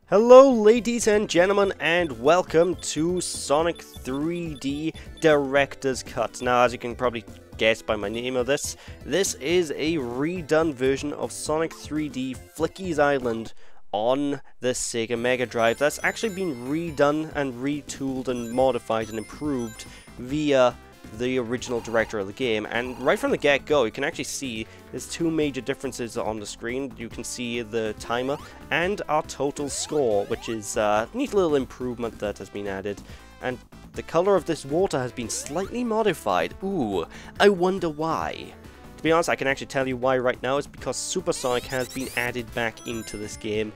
Hello ladies and gentlemen, and welcome to Sonic 3D Director's Cut. Now, as you can probably guess by my name of this is a redone version of Sonic 3D Flicky's Island on the Sega Mega Drive. That's actually been redone and retooled and modified and improved via the original director of the game, and right from the get-go you can actually see there's two major differences on the screen. You can see the timer and our total score, which is a neat little improvement that has been added, and the color of this water has been slightly modified. Ooh, I wonder why. To be honest, I can actually tell you why right now. It's because Supersonic has been added back into this game.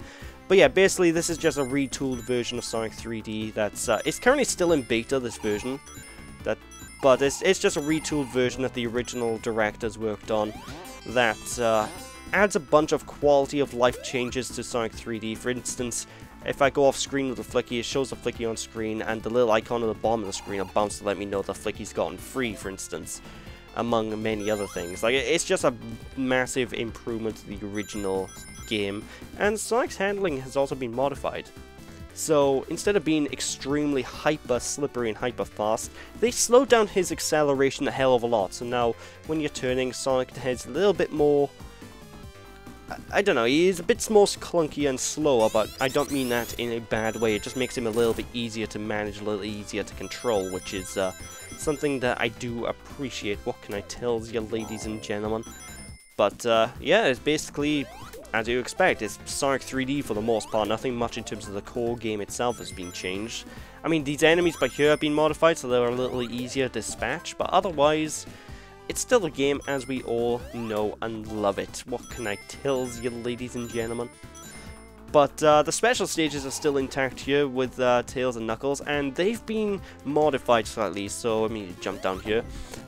But yeah, basically this is just a retooled version of Sonic 3D that's it's currently still in beta, this version. But it's just a retooled version that the original directors worked on that adds a bunch of quality of life changes to Sonic 3D. For instance, if I go off screen with the Flicky, it shows the Flicky on screen, and the little icon at the bottom of the screen will bounce to let me know the Flicky's gotten free, for instance, among many other things. Like, it's just a massive improvement to the original game, and Sonic's handling has also been modified. So, instead of being extremely hyper slippery and hyper fast, they slowed down his acceleration a hell of a lot. So now, when you're turning, Sonic has a little bit more... I don't know, he's a bit more clunky and slower, but I don't mean that in a bad way. It just makes him a little bit easier to manage, a little easier to control, which is something that I do appreciate. What can I tell you, ladies and gentlemen? But, yeah, it's basically... as you expect, it's Sonic 3D for the most part. Nothing much in terms of the core game itself has been changed. I mean, these enemies by here have been modified, so they're a little easier to dispatch, but otherwise, it's still a game as we all know and love it. What can I tell you, ladies and gentlemen? But the special stages are still intact here with Tails and Knuckles, and they've been modified slightly. So let me jump down here.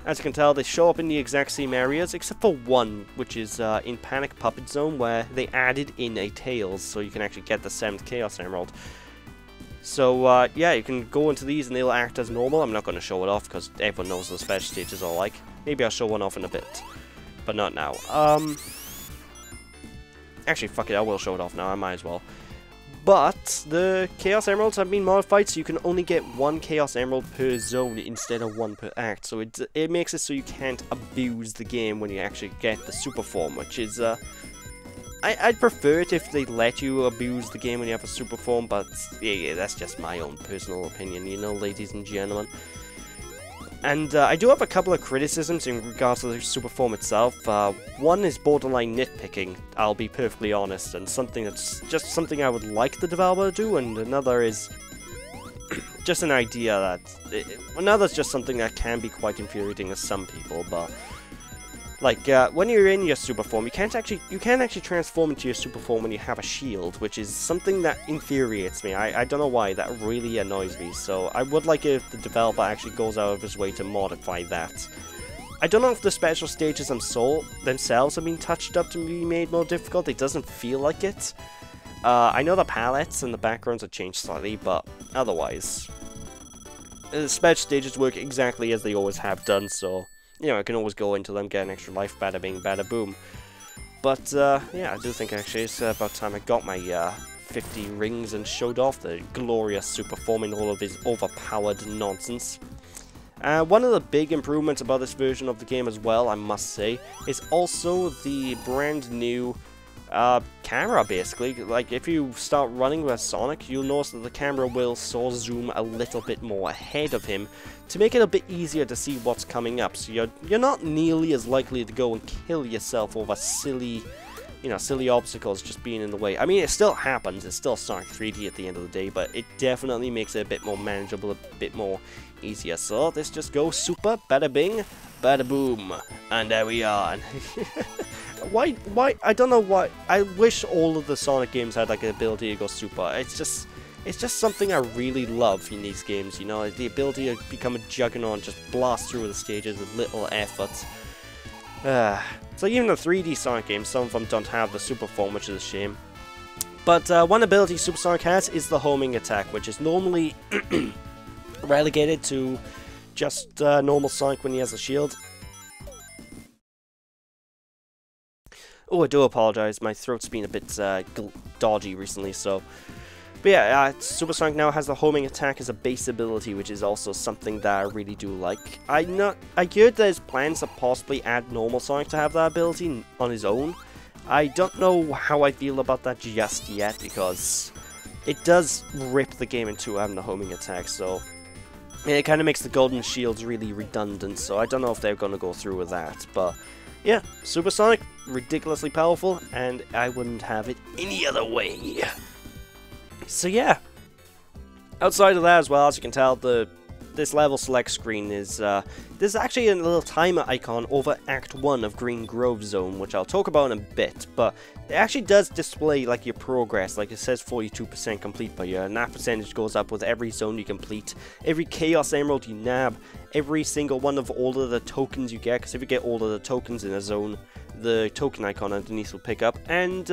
As you can tell, they show up in the exact same areas, except for one, which is in Panic Puppet Zone, where they added in a Tails, so you can actually get the 7th Chaos Emerald. So yeah, you can go into these and they'll act as normal. I'm not going to show it off because everyone knows what the special stages are like. Maybe I'll show one off in a bit, but not now. Actually, fuck it, I will show it off now, I might as well. But the Chaos Emeralds have been modified, so you can only get one Chaos Emerald per zone instead of one per act. So it makes it so you can't abuse the game when you actually get the super form, which is... I'd prefer it if they let you abuse the game when you have a super form, but yeah, that's just my own personal opinion, you know, ladies and gentlemen. And I do have a couple of criticisms in regards to the super form itself. One is borderline nitpicking, I'll be perfectly honest, and something that's just something I would like the developer to do, and another is just an idea that... another's just something that can be quite infuriating to some people, but... like, when you're in your super form, you can't actually transform into your super form when you have a shield, which is something that infuriates me. I don't know why, that really annoys me, so I would like it if the developer actually goes out of his way to modify that. I don't know if the special stages themselves have been touched up to be made more difficult. It doesn't feel like it. I know the palettes and the backgrounds have changed slightly, but otherwise, the special stages work exactly as they always have done, so... you know, I can always go into them, get an extra life, bada bing, bada boom. But, yeah, I do think actually it's about time I got my 50 rings and showed off the glorious super form in all of his overpowered nonsense. One of the big improvements about this version of the game as well, I must say, is also the brand new camera, basically. Like, if you start running with Sonic, you'll notice that the camera will sort of zoom a little bit more ahead of him to make it a bit easier to see what's coming up. So you're not nearly as likely to go and kill yourself over silly, you know, silly obstacles just being in the way. I mean, it still happens. It's still Sonic 3D at the end of the day, but it definitely makes it a bit more manageable, a bit more easier. So let's just go super, bada bing, bada boom, and there we are. Why, I don't know why, I wish all of the Sonic games had like an ability to go super. It's just something I really love in these games, you know, the ability to become a juggernaut and just blast through the stages with little effort. So even the 3D Sonic games, some of them don't have the super form, which is a shame. But one ability Super Sonic has is the homing attack, which is normally relegated to just normal Sonic when he has a shield. Oh, I do apologize. My throat's been a bit dodgy recently, so But yeah, Supersonic now has the homing attack as a base ability, which is also something that I really do like. I heard there's plans to possibly add normal Sonic to have that ability on his own. I don't know how I feel about that just yet, because it does rip the game in two having the homing attack, so it kind of makes the golden shields really redundant, so I don't know if they're going to go through with that. But yeah, Supersonic, ridiculously powerful, and I wouldn't have it any other way. So yeah, outside of that as well, as you can tell, this level select screen is, there's actually a little timer icon over Act 1 of Green Grove Zone, which I'll talk about in a bit, but it actually does display like your progress, like it says 42% complete per year, and that percentage goes up with every zone you complete, every Chaos Emerald you nab, every single one of all of the tokens you get, because if you get all of the tokens in a zone, the token icon underneath will pick up, and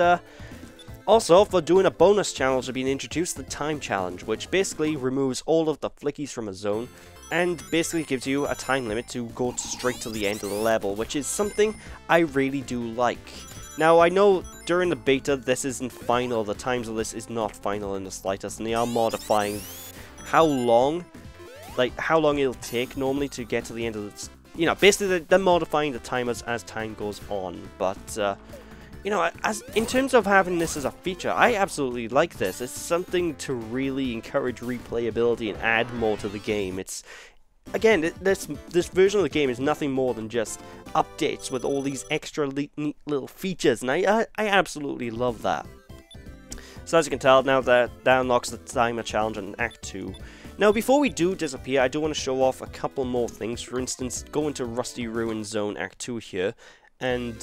also, for doing a bonus challenge have been introduced, the Time Challenge, which basically removes all of the flickies from a zone, and basically gives you a time limit to go straight to the end of the level, which is something I really do like. Now, I know during the beta this isn't final, the times of this is not final in the slightest, and they are modifying how long it'll take normally to get to the end of the... You know, basically they're modifying the timers as time goes on, but... you know, in terms of having this as a feature, I absolutely like this. It's something to really encourage replayability and add more to the game. It's, again, this version of the game is nothing more than just updates with all these extra neat little features, and I absolutely love that. So as you can tell, now that unlocks the timer challenge in Act 2. Now, before we do disappear, I do want to show off a couple more things. For instance, go into Rusty Ruin Zone Act 2 here, and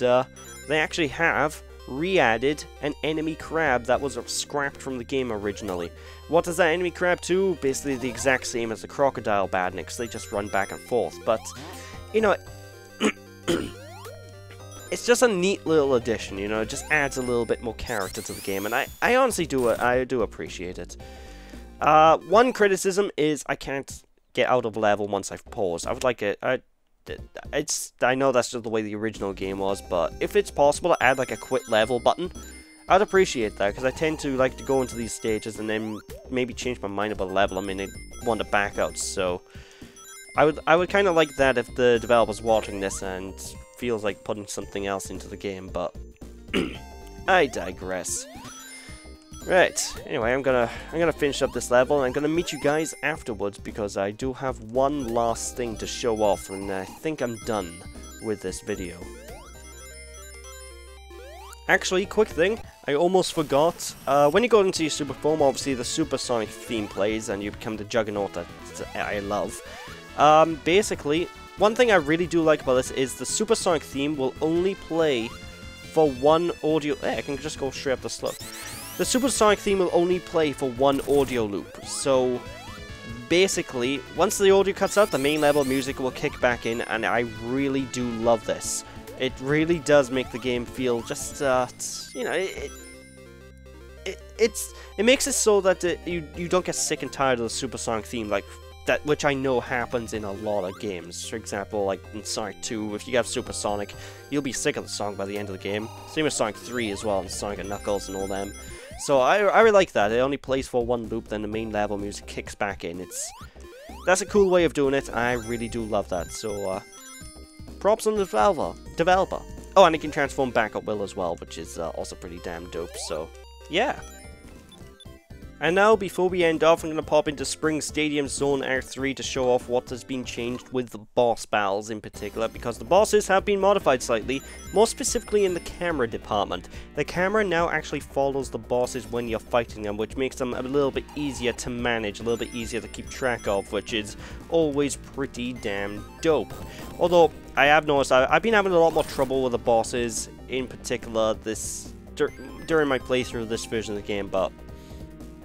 they actually have re-added an enemy crab that was scrapped from the game originally. What does that enemy crab do? Basically the exact same as the crocodile badniks, they just run back and forth, but, you know, it's just a neat little addition, you know, it just adds a little bit more character to the game, and I honestly do appreciate it. One criticism is I can't get out of level once I've paused. I would like it... I know that's just the way the original game was, but if it's possible to add like a quit level button, I'd appreciate that, because I tend to like to go into these stages and then maybe change my mind about the level. I mean, I want to back out, so I would kind of like that if the developer's watching this and feels like putting something else into the game, but I digress. Right, anyway, I'm gonna finish up this level, and I'm gonna meet you guys afterwards, because I do have one last thing to show off, and I think I'm done with this video. Actually, quick thing, I almost forgot, when you go into your super form, obviously the Supersonic theme plays, and you become the Juggernaut that I love. Basically, one thing I really do like about this is the Supersonic theme will only play for one audio... I can just go straight up the slope. The Supersonic theme will only play for one audio loop, so basically, once the audio cuts out, the main level music will kick back in, and I really do love this. It really does make the game feel just, you know, it makes it so that you don't get sick and tired of the Supersonic theme, like that, which I know happens in a lot of games. For example, like in Sonic 2, if you have Supersonic, you'll be sick of the song by the end of the game. Same with Sonic 3 as well, and Sonic and Knuckles and all them. So I really like that. It only plays for one loop, then the main level music kicks back in. That's a cool way of doing it. I really do love that. So props on the developer. Oh, and it can transform back at will as well, which is also pretty damn dope. So yeah. And now, before we end off, I'm going to pop into Spring Stadium Zone Act 3 to show off what has been changed with the boss battles in particular, because the bosses have been modified slightly, more specifically in the camera department. The camera now actually follows the bosses when you're fighting them, which makes them a little bit easier to manage, a little bit easier to keep track of, which is always pretty damn dope. Although, I have noticed I've been having a lot more trouble with the bosses, in particular during my playthrough of this version of the game, but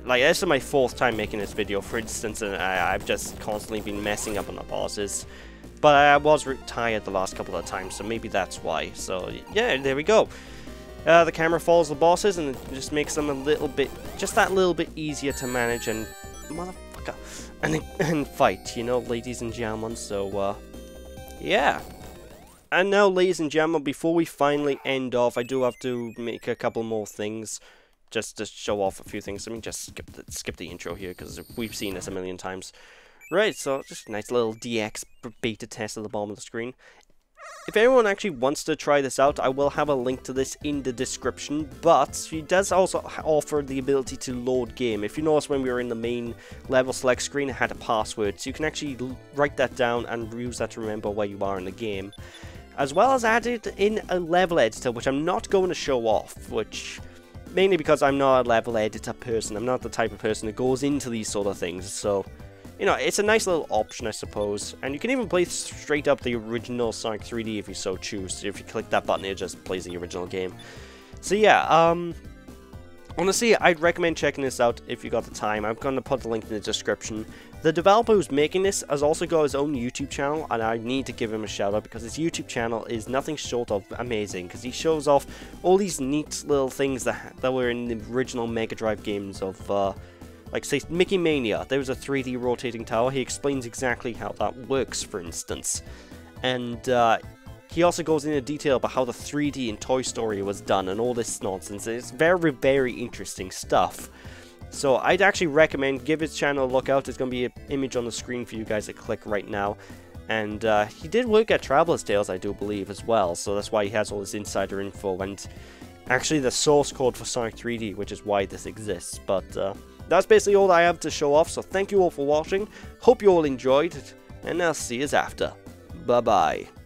like, this is my 4th time making this video, for instance, and I've just constantly been messing up on the bosses. But I was tired the last couple of times, so maybe that's why. So, yeah, there we go. The camera follows the bosses, and it just makes them a little bit, just that little bit easier to manage and, motherfucker, and fight, you know, ladies and gentlemen. So, yeah. And now, ladies and gentlemen, before we finally end off, I do have to make a couple more things. just to show off a few things. I mean, just skip the intro here, because we've seen this a million times. Right, so just a nice little DX beta test at the bottom of the screen. If anyone actually wants to try this out, I will have a link to this in the description, but she does also offer the ability to load game. If you notice, when we were in the main level select screen, it had a password, so you can actually write that down and use that to remember where you are in the game. As well as added in a level editor, which I'm not going to show off, which mainly because I'm not a level editor person. I'm not the type of person that goes into these sort of things, so you know, it's a nice little option, I suppose. And you can even play straight up the original Sonic 3D if you so choose. If you click that button, it just plays the original game. So yeah, honestly, I'd recommend checking this out if you got the time. I'm going to put the link in the description. The developer who's making this has also got his own YouTube channel, and I need to give him a shout out because his YouTube channel is nothing short of amazing, because he shows off all these neat little things that were in the original Mega Drive games of, like, say, Mickey Mania. There was a 3D rotating tower. He explains exactly how that works, for instance. And he also goes into detail about how the 3D in Toy Story was done and all this nonsense. It's very, very interesting stuff. So I'd actually recommend give his channel a look out. There's going to be an image on the screen for you guys to click right now. And he did work at Traveler's Tales, I do believe, as well. So that's why he has all this insider info and actually the source code for Sonic 3D, which is why this exists. But that's basically all I have to show off, so thank you all for watching, hope you all enjoyed it, and I'll see you after. Bye bye.